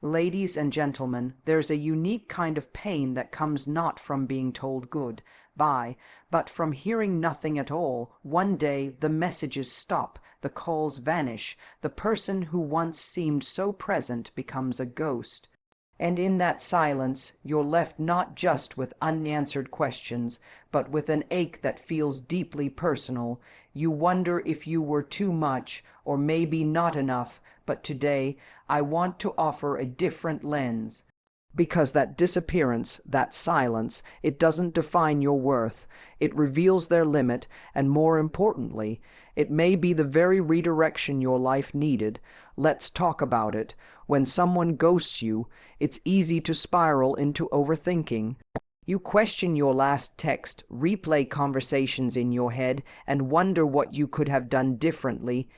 Ladies and gentlemen, there's a unique kind of pain that comes not from being told goodbye, but from hearing nothing at all. One day the messages stop, the calls vanish, the person who once seemed so present becomes a ghost. And in that silence, you're left not just with unanswered questions, but with an ache that feels deeply personal. You wonder if you were too much, or maybe not enough, but today I want to offer a different lens. Because that disappearance, that silence, it doesn't define your worth. It reveals their limit, and more importantly, it may be the very redirection your life needed. Let's talk about it. When someone ghosts you, it's easy to spiral into overthinking. You question your last text, replay conversations in your head, and wonder what you could have done differently.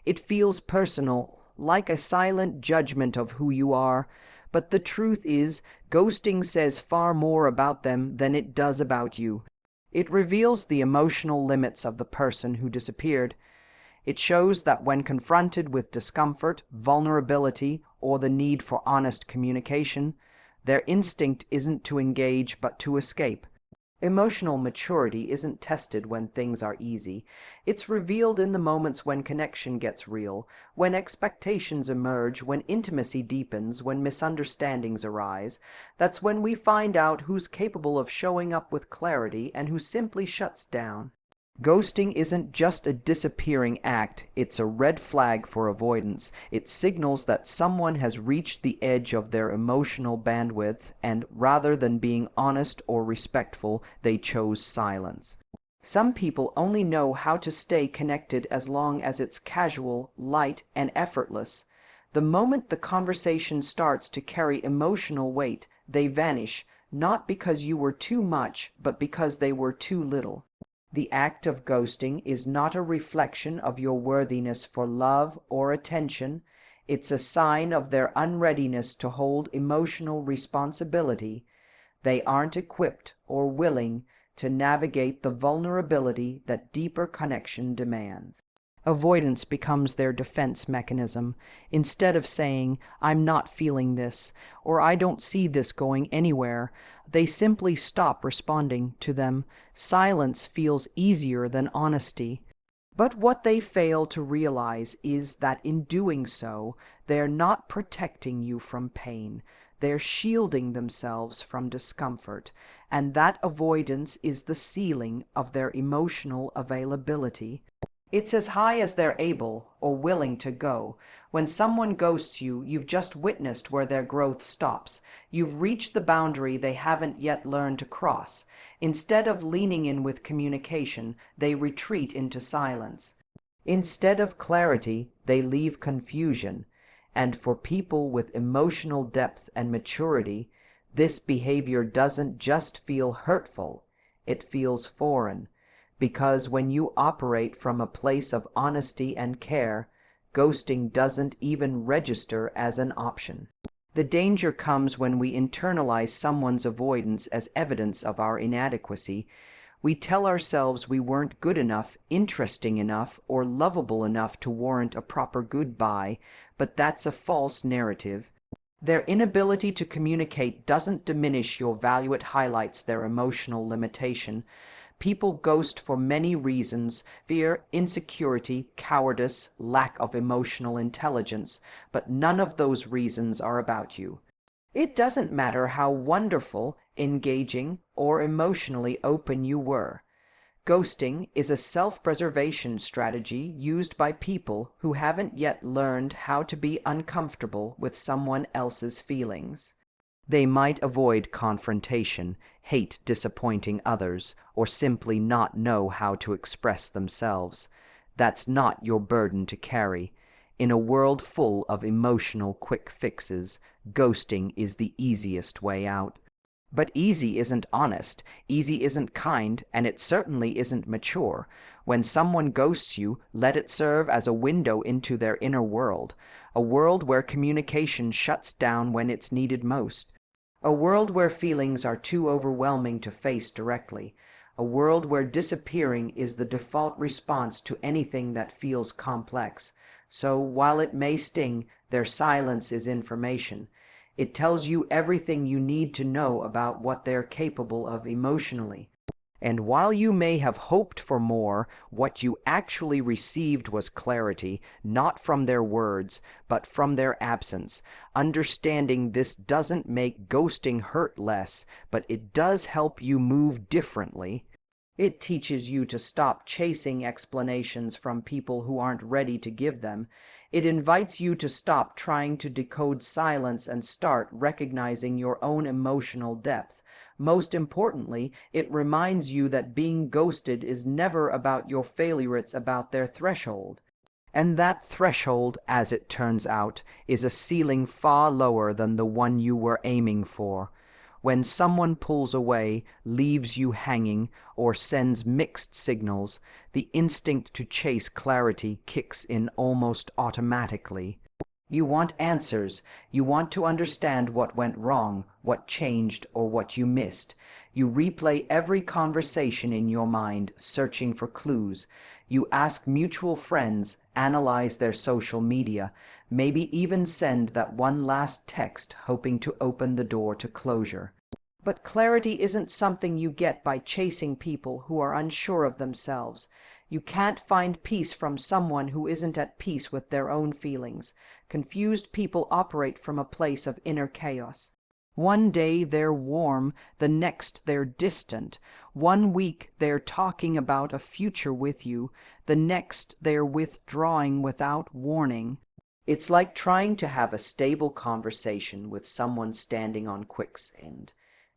It feels personal, like a silent judgment of who you are. But the truth is, ghosting says far more about them than it does about you. It reveals the emotional limits of the person who disappeared. It shows that when confronted with discomfort, vulnerability, or the need for honest communication, their instinct isn't to engage but to escape. Emotional maturity isn't tested when things are easy. It's revealed in the moments when connection gets real, when expectations emerge, when intimacy deepens, when misunderstandings arise. That's when we find out who's capable of showing up with clarity and who simply shuts down. Ghosting isn't just a disappearing act, it's a red flag for avoidance. It signals that someone has reached the edge of their emotional bandwidth, and rather than being honest or respectful, they chose silence. Some people only know how to stay connected as long as it's casual, light, and effortless. The moment the conversation starts to carry emotional weight, they vanish, not because you were too much, but because they were too little. The act of ghosting is not a reflection of your worthiness for love or attention. It's a sign of their unreadiness to hold emotional responsibility. They aren't equipped or willing to navigate the vulnerability that deeper connection demands. Avoidance becomes their defense mechanism. Instead of saying, "I'm not feeling this," or "I don't see this going anywhere," they simply stop responding to them. Silence feels easier than honesty. But what they fail to realize is that in doing so, they're not protecting you from pain. They're shielding themselves from discomfort, and that avoidance is the ceiling of their emotional availability. It's as high as they're able or willing to go. When someone ghosts you, you've just witnessed where their growth stops. You've reached the boundary they haven't yet learned to cross. Instead of leaning in with communication, they retreat into silence. Instead of clarity, they leave confusion. And for people with emotional depth and maturity, this behavior doesn't just feel hurtful, it feels foreign. Because when you operate from a place of honesty and care, ghosting doesn't even register as an option. The danger comes when we internalize someone's avoidance as evidence of our inadequacy. We tell ourselves we weren't good enough, interesting enough, or lovable enough to warrant a proper goodbye, but that's a false narrative. Their inability to communicate doesn't diminish your value, it highlights their emotional limitation. People ghost for many reasons: fear, insecurity, cowardice, lack of emotional intelligence, but none of those reasons are about you. It doesn't matter how wonderful, engaging, or emotionally open you were. Ghosting is a self-preservation strategy used by people who haven't yet learned how to be uncomfortable with someone else's feelings. They might avoid confrontation, hate disappointing others, or simply not know how to express themselves. That's not your burden to carry. In a world full of emotional quick fixes, ghosting is the easiest way out. But easy isn't honest, easy isn't kind, and it certainly isn't mature. When someone ghosts you, let it serve as a window into their inner world, a world where communication shuts down when it's needed most, a world where feelings are too overwhelming to face directly, a world where disappearing is the default response to anything that feels complex. So, while it may sting, their silence is information. It tells you everything you need to know about what they're capable of emotionally. And while you may have hoped for more, what you actually received was clarity, not from their words, but from their absence. Understanding this doesn't make ghosting hurt less, but it does help you move differently. It teaches you to stop chasing explanations from people who aren't ready to give them. It invites you to stop trying to decode silence and start recognizing your own emotional depth. Most importantly, it reminds you that being ghosted is never about your failure, it's about their threshold. And that threshold, as it turns out, is a ceiling far lower than the one you were aiming for. When someone pulls away, leaves you hanging, or sends mixed signals, the instinct to chase clarity kicks in almost automatically. You want answers. You want to understand what went wrong, what changed, or what you missed. You replay every conversation in your mind, searching for clues. You ask mutual friends, analyze their social media, maybe even send that one last text hoping to open the door to closure. But clarity isn't something you get by chasing people who are unsure of themselves. You can't find peace from someone who isn't at peace with their own feelings. Confused people operate from a place of inner chaos. One day they're warm, the next they're distant. One week they're talking about a future with you, the next they're withdrawing without warning. It's like trying to have a stable conversation with someone standing on quicksand.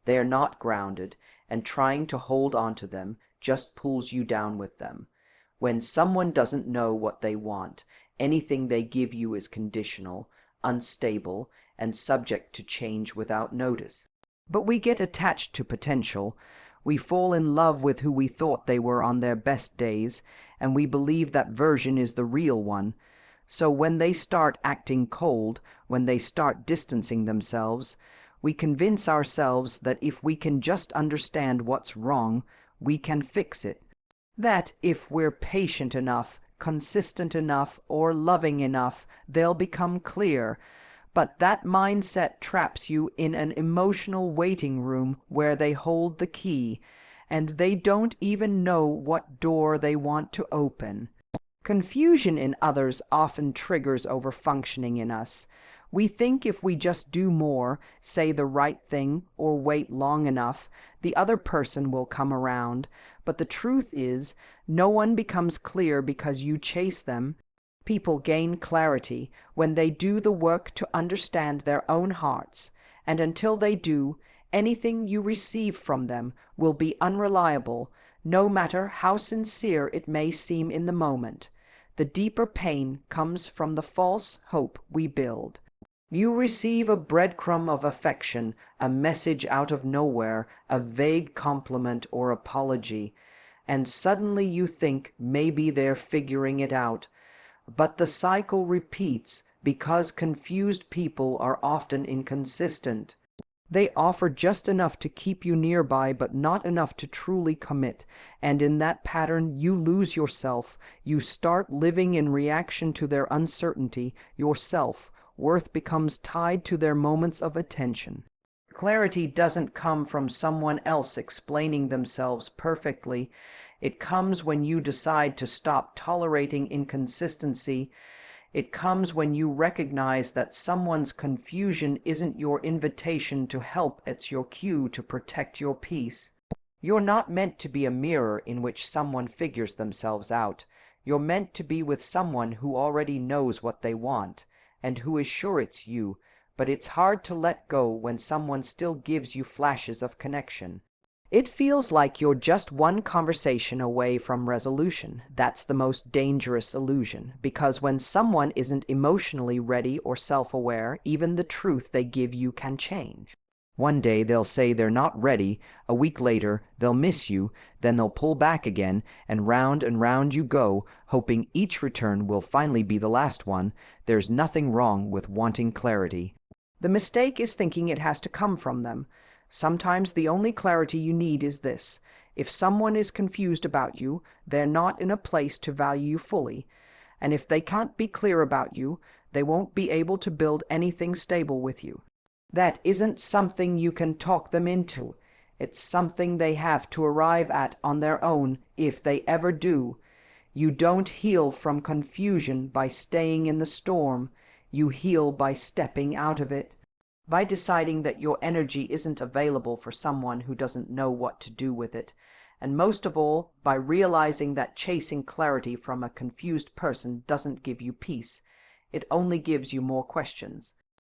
They are not grounded, and trying to hold on to them just pulls you down with them. When someone doesn't know what they want, anything they give you is conditional, unstable, and subject to change without notice. But we get attached to potential. We fall in love with who we thought they were on their best days, and we believe that version is the real one. So when they start acting cold, when they start distancing themselves, we convince ourselves that if we can just understand what's wrong, we can fix it. That if we're patient enough, consistent enough, or loving enough, they'll become clear. But that mindset traps you in an emotional waiting room where they hold the key, and they don't even know what door they want to open. Confusion in others often triggers overfunctioning in us. We think if we just do more, say the right thing, or wait long enough, the other person will come around. But the truth is, no one becomes clear because you chase them. People gain clarity when they do the work to understand their own hearts, and until they do, anything you receive from them will be unreliable, no matter how sincere it may seem in the moment. The deeper pain comes from the false hope we build. You receive a breadcrumb of affection, a message out of nowhere, a vague compliment or apology, and suddenly you think maybe they're figuring it out. But the cycle repeats because confused people are often inconsistent. They offer just enough to keep you nearby, but not enough to truly commit. And in that pattern, you lose yourself. You start living in reaction to their uncertainty. Your self-worth becomes tied to their moments of attention. Clarity doesn't come from someone else explaining themselves perfectly. It comes when you decide to stop tolerating inconsistency. It comes when you recognize that someone's confusion isn't your invitation to help, it's your cue to protect your peace. You're not meant to be a mirror in which someone figures themselves out. You're meant to be with someone who already knows what they want, and who is sure it's you, but it's hard to let go when someone still gives you flashes of connection. It feels like you're just one conversation away from resolution. That's the most dangerous illusion, because when someone isn't emotionally ready or self-aware, even the truth they give you can change. One day they'll say they're not ready, a week later they'll miss you, then they'll pull back again, and round you go, hoping each return will finally be the last one. There's nothing wrong with wanting clarity. The mistake is thinking it has to come from them. Sometimes the only clarity you need is this: if someone is confused about you, they're not in a place to value you fully. And if they can't be clear about you, they won't be able to build anything stable with you. That isn't something you can talk them into. It's something they have to arrive at on their own, if they ever do. You don't heal from confusion by staying in the storm. You heal by stepping out of it. By deciding that your energy isn't available for someone who doesn't know what to do with it. And most of all, by realizing that chasing clarity from a confused person doesn't give you peace. It only gives you more questions.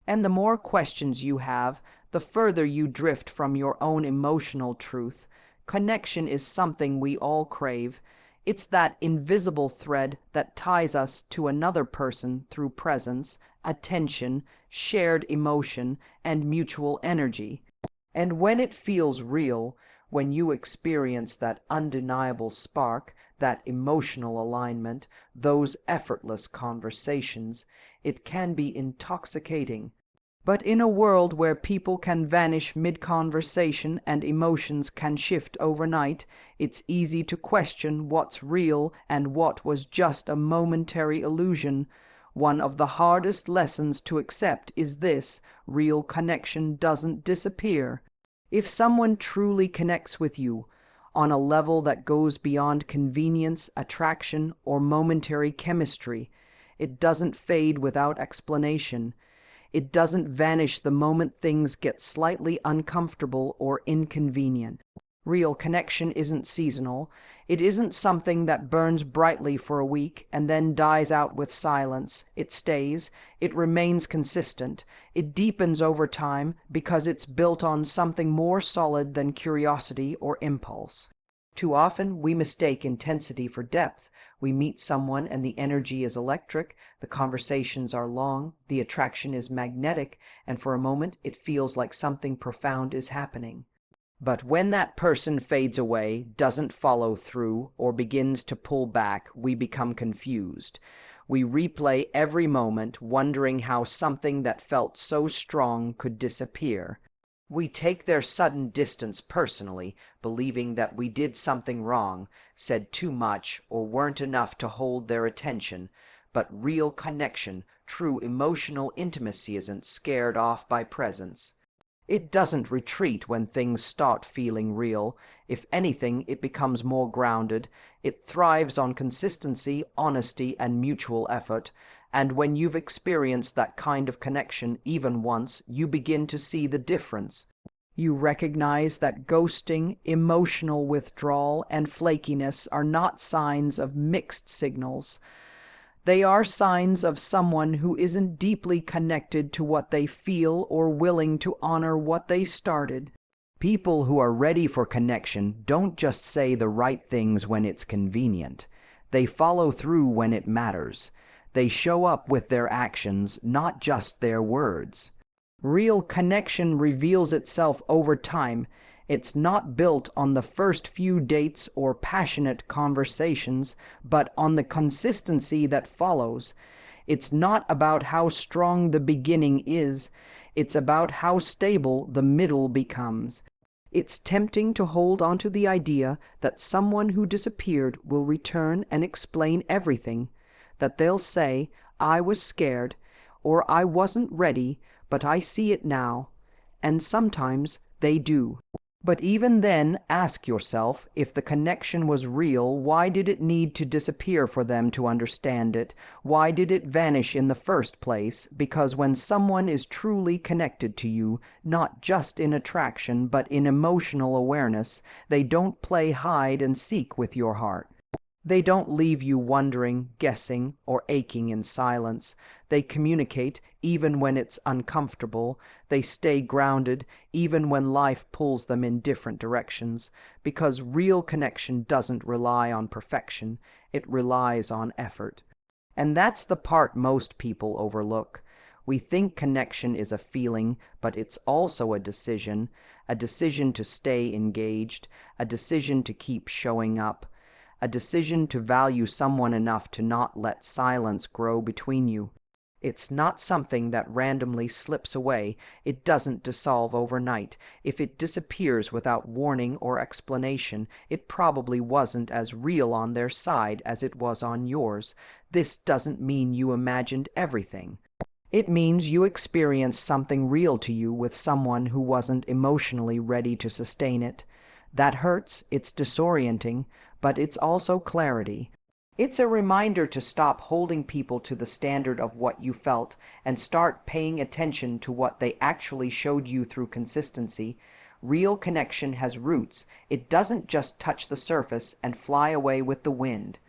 And the more questions you have, the further you drift from your own emotional truth. Connection is something we all crave. It's that invisible thread that ties us to another person through presence, attention, shared emotion, and mutual energy. And when it feels real, when you experience that undeniable spark, that emotional alignment, those effortless conversations, it can be intoxicating. But in a world where people can vanish mid-conversation and emotions can shift overnight, it's easy to question what's real and what was just a momentary illusion. One of the hardest lessons to accept is this: real connection doesn't disappear. If someone truly connects with you on a level that goes beyond convenience, attraction, or momentary chemistry, it doesn't fade without explanation. It doesn't vanish the moment things get slightly uncomfortable or inconvenient. Real connection isn't seasonal. It isn't something that burns brightly for a week and then dies out with silence. It stays. It remains consistent. It deepens over time because it's built on something more solid than curiosity or impulse. Too often, we mistake intensity for depth. We meet someone and the energy is electric, the conversations are long, the attraction is magnetic, and for a moment it feels like something profound is happening. But when that person fades away, doesn't follow through, or begins to pull back, we become confused. We replay every moment, wondering how something that felt so strong could disappear. We take their sudden distance personally, believing that we did something wrong, said too much, or weren't enough to hold their attention. But real connection, true emotional intimacy isn't scared off by presence. It doesn't retreat when things start feeling real. If anything, it becomes more grounded. It thrives on consistency, honesty, and mutual effort. And when you've experienced that kind of connection even once, you begin to see the difference. You recognize that ghosting, emotional withdrawal, and flakiness are not signs of mixed signals. They are signs of someone who isn't deeply connected to what they feel or willing to honor what they started. People who are ready for connection don't just say the right things when it's convenient. They follow through when it matters. They show up with their actions, not just their words. Real connection reveals itself over time. It's not built on the first few dates or passionate conversations, but on the consistency that follows. It's not about how strong the beginning is. It's about how stable the middle becomes. It's tempting to hold onto the idea that someone who disappeared will return and explain everything. That they'll say, "I was scared," or "I wasn't ready, but I see it now." And sometimes they do. But even then, ask yourself, if the connection was real, why did it need to disappear for them to understand it? Why did it vanish in the first place? Because when someone is truly connected to you, not just in attraction, but in emotional awareness, they don't play hide and seek with your heart. They don't leave you wondering, guessing, or aching in silence. They communicate even when it's uncomfortable. They stay grounded even when life pulls them in different directions. Because real connection doesn't rely on perfection. It relies on effort. And that's the part most people overlook. We think connection is a feeling, but it's also a decision to stay engaged, a decision to keep showing up, a decision to value someone enough to not let silence grow between you. It's not something that randomly slips away. It doesn't dissolve overnight. If it disappears without warning or explanation, it probably wasn't as real on their side as it was on yours. This doesn't mean you imagined everything. It means you experienced something real to you with someone who wasn't emotionally ready to sustain it. That hurts, it's disorienting, but it's also clarity. It's a reminder to stop holding people to the standard of what you felt and start paying attention to what they actually showed you through consistency. Real connection has roots. It doesn't just touch the surface and fly away with the wind.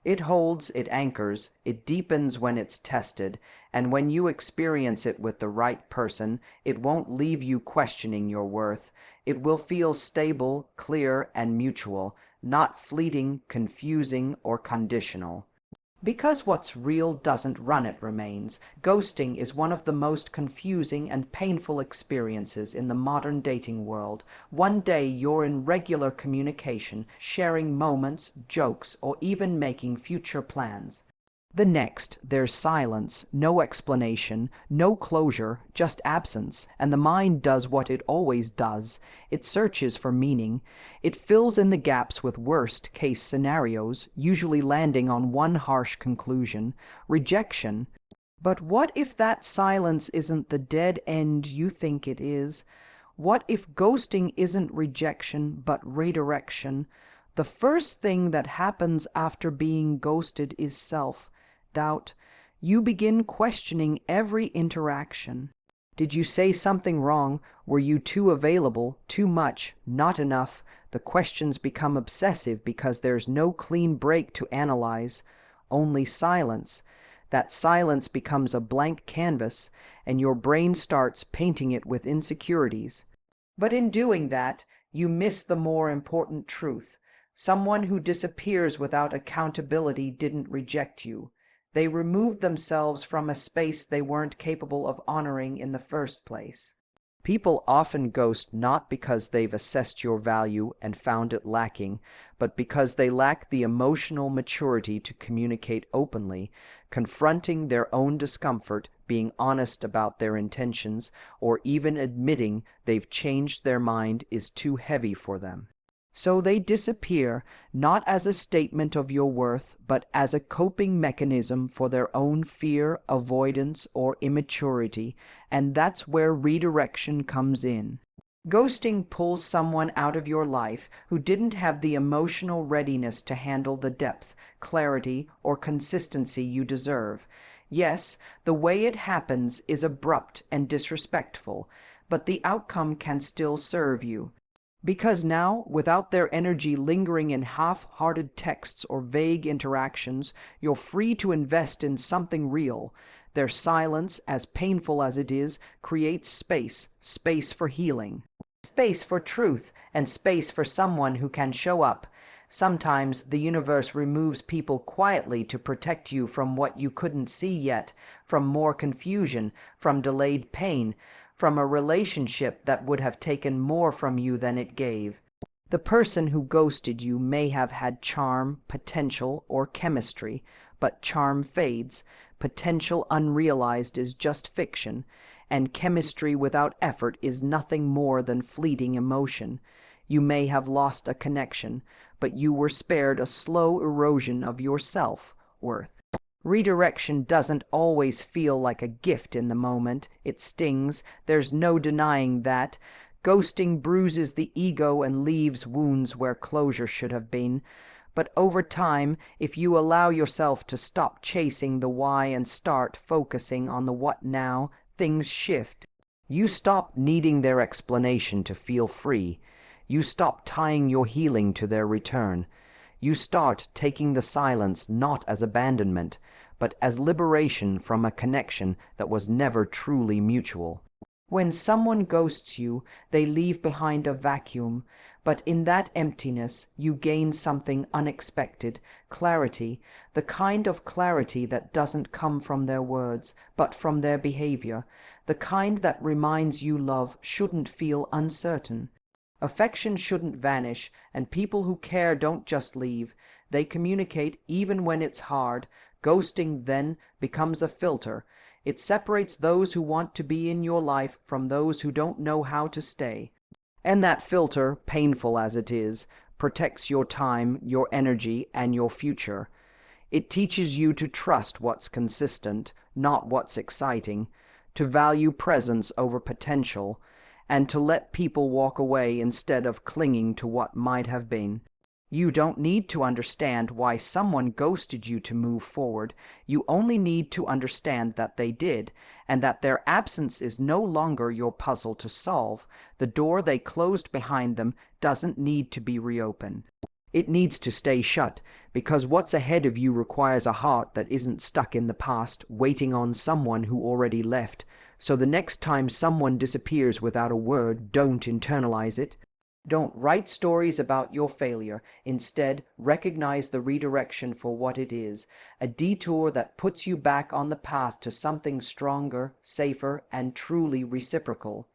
It holds, it anchors, it deepens when it's tested, and when you experience it with the right person, it won't leave you questioning your worth. It will feel stable, clear, and mutual, not fleeting, confusing, or conditional. Because what's real doesn't run, it remains. Ghosting is one of the most confusing and painful experiences in the modern dating world. One day you're in regular communication, sharing moments, jokes, or even making future plans. The next, there's silence, no explanation, no closure, just absence, and the mind does what it always does. It searches for meaning. It fills in the gaps with worst-case scenarios, usually landing on one harsh conclusion: rejection. But what if that silence isn't the dead end you think it is? What if ghosting isn't rejection, but redirection? The first thing that happens after being ghosted is self-doubt. You begin questioning every interaction. Did you say something wrong? Were you too available? Too much? Not enough? The questions become obsessive because there's no clean break to analyze, only silence. That silence becomes a blank canvas, and your brain starts painting it with insecurities. But in doing that, you miss the more important truth. Someone who disappears without accountability didn't reject you. They removed themselves from a space they weren't capable of honoring in the first place. People often ghost not because they've assessed your value and found it lacking, but because they lack the emotional maturity to communicate openly, confronting their own discomfort, being honest about their intentions, or even admitting they've changed their mind is too heavy for them. So they disappear, not as a statement of your worth, but as a coping mechanism for their own fear, avoidance, or immaturity, and that's where redirection comes in. Ghosting pulls someone out of your life who didn't have the emotional readiness to handle the depth, clarity, or consistency you deserve. Yes, the way it happens is abrupt and disrespectful, but the outcome can still serve you. Because now, without their energy lingering in half-hearted texts or vague interactions, you're free to invest in something real. Their silence, as painful as it is, creates space for healing, space for truth, and space for someone who can show up. Sometimes the universe removes people quietly to protect you from what you couldn't see yet, from more confusion, from delayed pain, from a relationship that would have taken more from you than it gave. The person who ghosted you may have had charm, potential, or chemistry, but charm fades. Potential unrealized is just fiction, and chemistry without effort is nothing more than fleeting emotion. You may have lost a connection, but you were spared a slow erosion of your self-worth. Redirection doesn't always feel like a gift in the moment. It stings. There's no denying that. Ghosting bruises the ego and leaves wounds where closure should have been. But over time, if you allow yourself to stop chasing the why and start focusing on the what now, things shift. You stop needing their explanation to feel free. You stop tying your healing to their return. You start taking the silence not as abandonment, but as liberation from a connection that was never truly mutual. When someone ghosts you, they leave behind a vacuum, but in that emptiness you gain something unexpected, clarity, the kind of clarity that doesn't come from their words, but from their behavior, the kind that reminds you love shouldn't feel uncertain. Affection shouldn't vanish, and people who care don't just leave. They communicate even when it's hard. Ghosting then becomes a filter. It separates those who want to be in your life from those who don't know how to stay. And that filter, painful as it is, protects your time, your energy, and your future. It teaches you to trust what's consistent, not what's exciting, to value presence over potential, and to let people walk away instead of clinging to what might have been. You don't need to understand why someone ghosted you to move forward. You only need to understand that they did, and that their absence is no longer your puzzle to solve. The door they closed behind them doesn't need to be reopened. It needs to stay shut, because what's ahead of you requires a heart that isn't stuck in the past, waiting on someone who already left. So the next time someone disappears without a word, don't internalize it. Don't write stories about your failure. Instead, recognize the redirection for what it is, a detour that puts you back on the path to something stronger, safer, and truly reciprocal.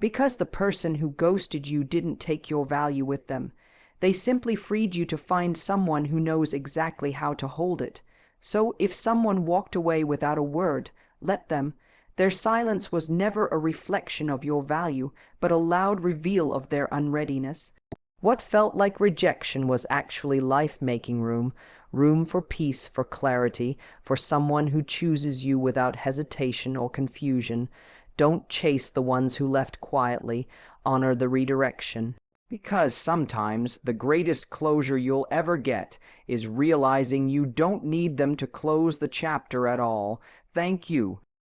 Because the person who ghosted you didn't take your value with them. They simply freed you to find someone who knows exactly how to hold it. So if someone walked away without a word, let them. Their silence was never a reflection of your value, but a loud reveal of their unreadiness. What felt like rejection was actually life-making room for peace, for clarity, for someone who chooses you without hesitation or confusion. Don't chase the ones who left quietly. Honor the redirection. Because sometimes the greatest closure you'll ever get is realizing you don't need them to close the chapter at all. Thank you.